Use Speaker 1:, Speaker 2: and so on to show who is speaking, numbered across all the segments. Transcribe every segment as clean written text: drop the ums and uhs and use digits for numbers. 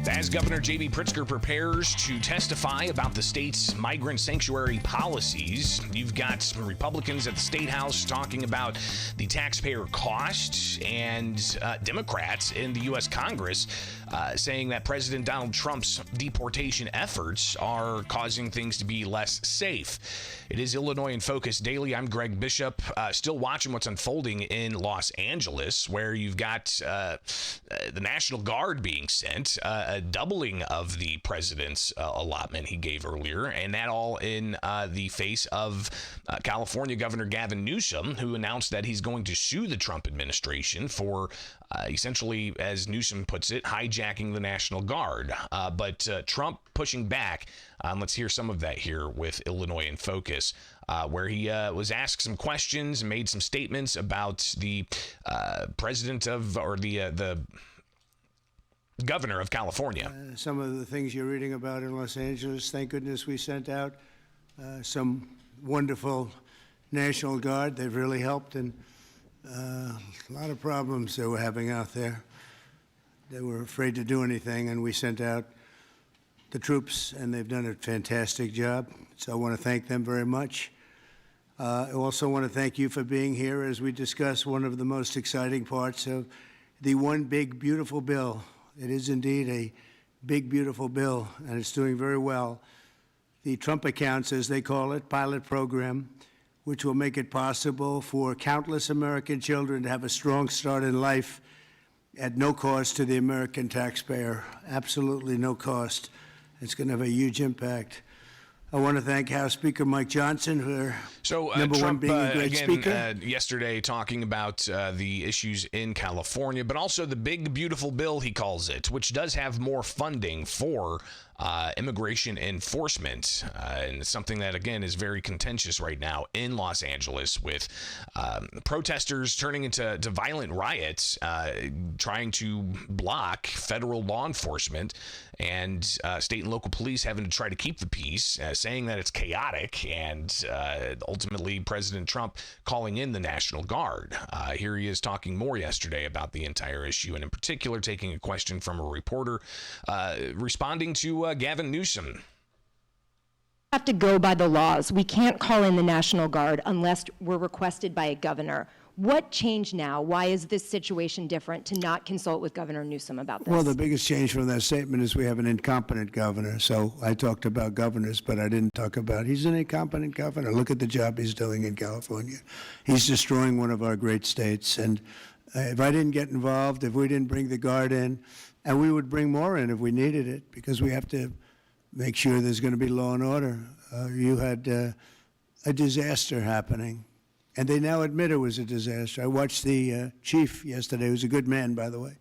Speaker 1: As Governor J.B. Pritzker prepares to testify about the state's migrant sanctuary policies, you've got some Republicans at the State House talking about the taxpayer cost, and Democrats in the U.S. Congress saying that President Donald Trump's deportation efforts are causing things to be less safe. It is Illinois in Focus Daily. I'm Greg Bishop, still watching what's unfolding in Los Angeles, where you've got the National Guard being sent, a doubling of the president's allotment he gave earlier, and that all in the face of California Governor Gavin Newsom, who announced that he's going to sue the Trump administration for essentially, as Newsom puts it, hijacking the National Guard. But Trump pushing back. Let's hear some of that here with Illinois in Focus, where he was asked some questions and made some statements about the president of, or the governor of California.
Speaker 2: Some of the things you're reading about in Los Angeles, thank goodness we sent out some wonderful National Guard. They've really helped, and a lot of problems they were having out there. They were afraid to do anything, and we sent out the troops, and they've done a fantastic job. So I want to thank them very much. I also want to thank you for being here as we discuss one of the most exciting parts of the one big, beautiful bill. It is indeed a big, beautiful bill, and it's doing very well. The Trump accounts, as they call it, pilot program, which will make it possible for countless American children to have a strong start in life at no cost to the American taxpayer, absolutely no cost. It's going to have a huge impact. I want to thank House Speaker Mike Johnson for number
Speaker 1: Trump,
Speaker 2: one being a great speaker.
Speaker 1: Yesterday talking about the issues in California, but also the big, beautiful bill, he calls it, which does have more funding for immigration enforcement, and something that, again, is very contentious right now in Los Angeles, with protesters turning into violent riots, trying to block federal law enforcement, and state and local police having to try to keep the peace, saying that it's chaotic, and ultimately President Trump calling in the National Guard. Here he is talking more yesterday about the entire issue, and in particular taking a question from a reporter, responding to Gavin Newsom.
Speaker 3: Have to go by the laws. We can't call in the National Guard unless we're requested by a governor. What changed now? Why is this situation different to not consult with Governor Newsom about this?
Speaker 2: Well, the biggest change from that statement is we have an incompetent governor. So I talked about governors, but I didn't talk about he's an incompetent governor. Look at the job he's doing in California. He's destroying one of our great states. And if I didn't get involved, if we didn't bring the Guard in, and we would bring more in if we needed it, because we have to make sure there's going to be law and order. You had a disaster happening, and they now admit it was a disaster. I watched the chief yesterday, who's a good man, by the way,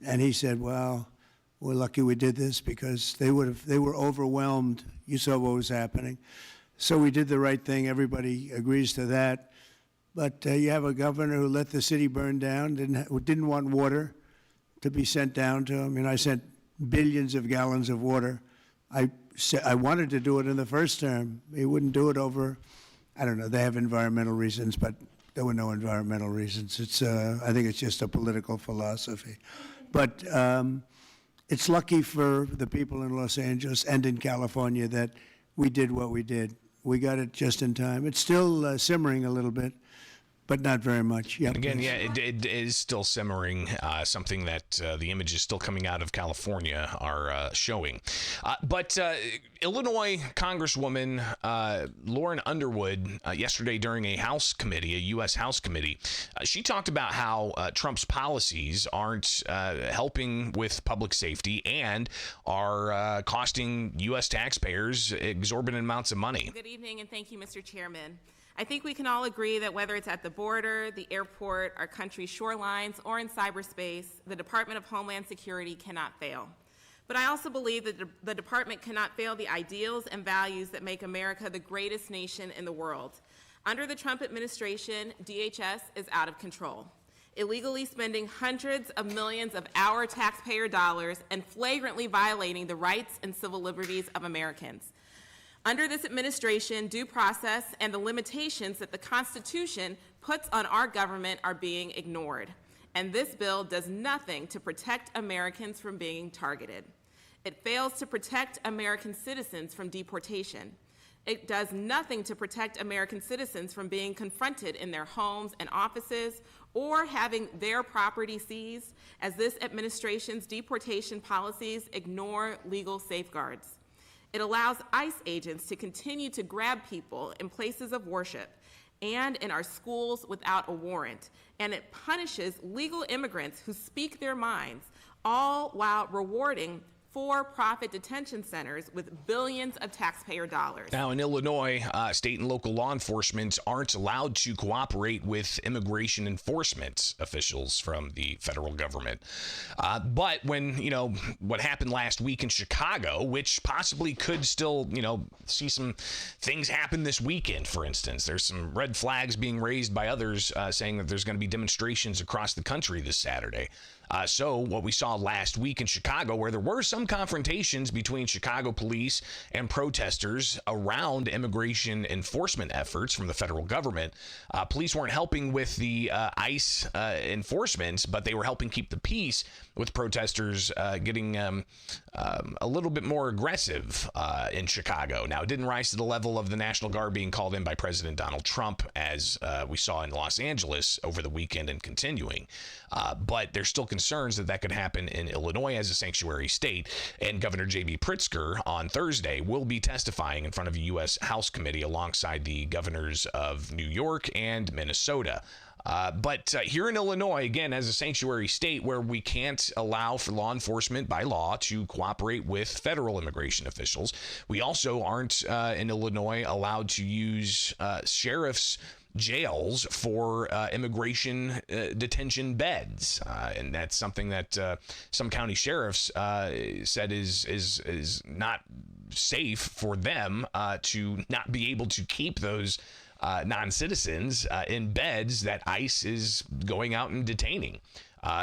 Speaker 2: and he said, "Wow, we're lucky we did this because they were overwhelmed. You saw what was happening." So we did the right thing. Everybody agrees to that. But you have a governor who let the city burn down, didn't want water to be sent down to him. I sent billions of gallons of water. I wanted to do it in the first term. He wouldn't do it over, I don't know, they have environmental reasons, but there were no environmental reasons. I think it's just a political philosophy. But it's lucky for the people in Los Angeles and in California that we did what we did. We got it just in time. It's still simmering a little bit, but not very much. Yep.
Speaker 1: Again, yeah, it is still simmering, something that the images still coming out of California are showing. But Illinois Congresswoman Lauren Underwood, yesterday during a House committee, a U.S. House committee, she talked about how Trump's policies aren't helping with public safety and are costing U.S. taxpayers exorbitant amounts of money.
Speaker 4: Good evening, and thank you, Mr. Chairman. I think we can all agree that whether it's at the border, the airport, our country's shorelines, or in cyberspace, the Department of Homeland Security cannot fail. But I also believe that the department cannot fail the ideals and values that make America the greatest nation in the world. Under the Trump administration, DHS is out of control, illegally spending hundreds of millions of our taxpayer dollars and flagrantly violating the rights and civil liberties of Americans. Under this administration, due process and the limitations that the Constitution puts on our government are being ignored. And this bill does nothing to protect Americans from being targeted. It fails to protect American citizens from deportation. It does nothing to protect American citizens from being confronted in their homes and offices or having their property seized, as this administration's deportation policies ignore legal safeguards. It allows ICE agents to continue to grab people in places of worship and in our schools without a warrant. And it punishes legal immigrants who speak their minds, all while rewarding for-profit detention centers with billions of taxpayer dollars.
Speaker 1: Now, in Illinois, state and local law enforcement aren't allowed to cooperate with immigration enforcement officials from the federal government. But when, what happened last week in Chicago, which possibly could still, see some things happen this weekend, for instance. There's some red flags being raised by others saying that there's going to be demonstrations across the country this Saturday. So what we saw last week in Chicago, where there were some confrontations between Chicago police and protesters around immigration enforcement efforts from the federal government, police weren't helping with the ICE enforcement, but they were helping keep the peace with protesters getting a little bit more aggressive in Chicago. Now, it didn't rise to the level of the National Guard being called in by President Donald Trump, as we saw in Los Angeles over the weekend and continuing. But there's still concerns that could happen in Illinois as a sanctuary state. And Governor J.B. Pritzker on Thursday will be testifying in front of a U.S. House committee alongside the governors of New York and Minnesota. But here in Illinois, again, as a sanctuary state where we can't allow for law enforcement by law to cooperate with federal immigration officials, we also aren't in Illinois allowed to use sheriff's jails for immigration detention beds, and that's something that some county sheriffs said is not safe for them to not be able to keep those non-citizens in beds that ICE is going out and detaining.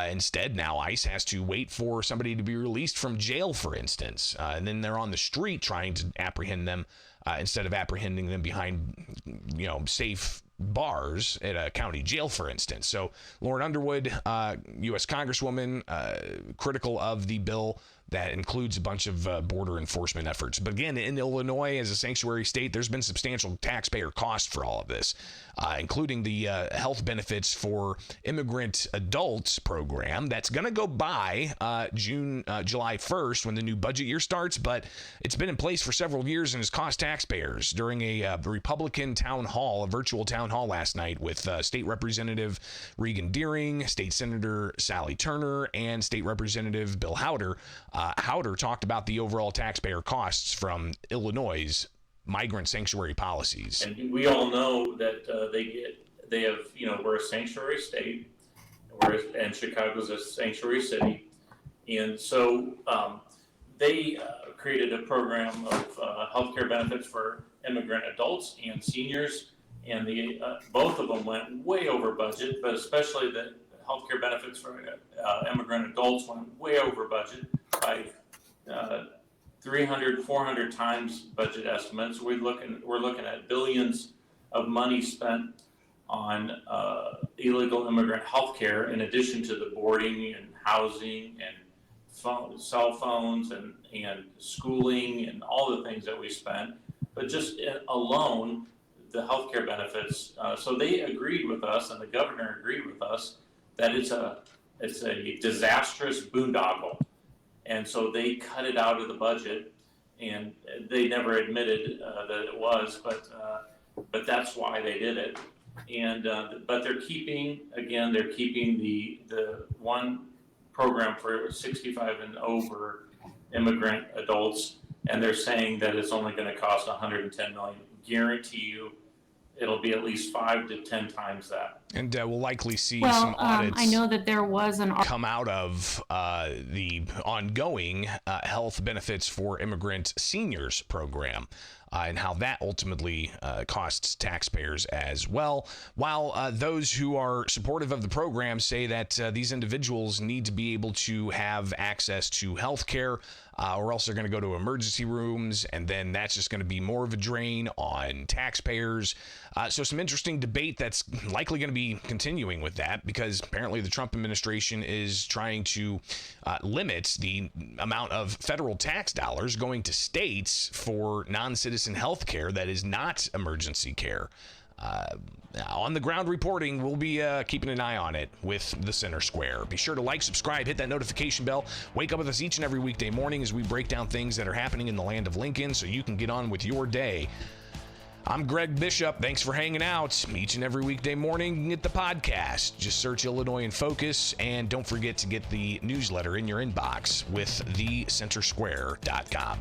Speaker 1: Instead, now ICE has to wait for somebody to be released from jail, for instance, and then they're on the street trying to apprehend them instead of apprehending them behind, safe bars at a county jail, for instance. So Lauren Underwood, U.S. Congresswoman, critical of the bill that includes a bunch of border enforcement efforts. But again, in Illinois, as a sanctuary state, there's been substantial taxpayer cost for all of this, including the health benefits for immigrant adults program that's going to go by July 1st when the new budget year starts. But it's been in place for several years and has cost taxpayers. During a Republican town hall, a virtual town hall last night with State Representative Regan Deering, State Senator Sally Turner, and State Representative Bill Howder, Howder talked about the overall taxpayer costs from Illinois' migrant sanctuary policies.
Speaker 5: And we all know that we're a sanctuary state, and Chicago's a sanctuary city, and so they created a program of healthcare benefits for immigrant adults and seniors, and both of them went way over budget, but especially the healthcare benefits for immigrant adults went way over budget by 300, 400 times budget estimates. We're looking at billions of money spent on illegal immigrant healthcare, in addition to the boarding and housing and cell phones and schooling and all the things that we spent. But just alone, the healthcare benefits. So they agreed with us, and the governor agreed with us, that it's a disastrous boondoggle. And so they cut it out of the budget, and they never admitted that it was, but that's why they did it. And but they're keeping the one program for 65 and over immigrant adults, and they're saying that it's only going to cost $110 million. Guarantee you, it'll be at least 5 to 10 times that. And
Speaker 1: we'll likely see some audits.
Speaker 6: I know that there was
Speaker 1: come out of the ongoing health benefits for immigrant seniors program. And how that ultimately costs taxpayers as well. While those who are supportive of the program say that these individuals need to be able to have access to health care, or else they're going to go to emergency rooms, and then that's just going to be more of a drain on taxpayers. So some interesting debate that's likely going to be be continuing with that because apparently the Trump administration is trying to limit the amount of federal tax dollars going to states for non-citizen health care that is not emergency care. On the ground reporting, we'll be keeping an eye on it with the Center Square. Be sure to like, subscribe, hit that notification bell. Wake up with us each and every weekday morning as we break down things that are happening in the land of Lincoln so you can get on with your day. I'm Greg Bishop. Thanks for hanging out each and every weekday morning. Get the podcast. Just search Illinois in Focus, and don't forget to get the newsletter in your inbox with thecentersquare.com.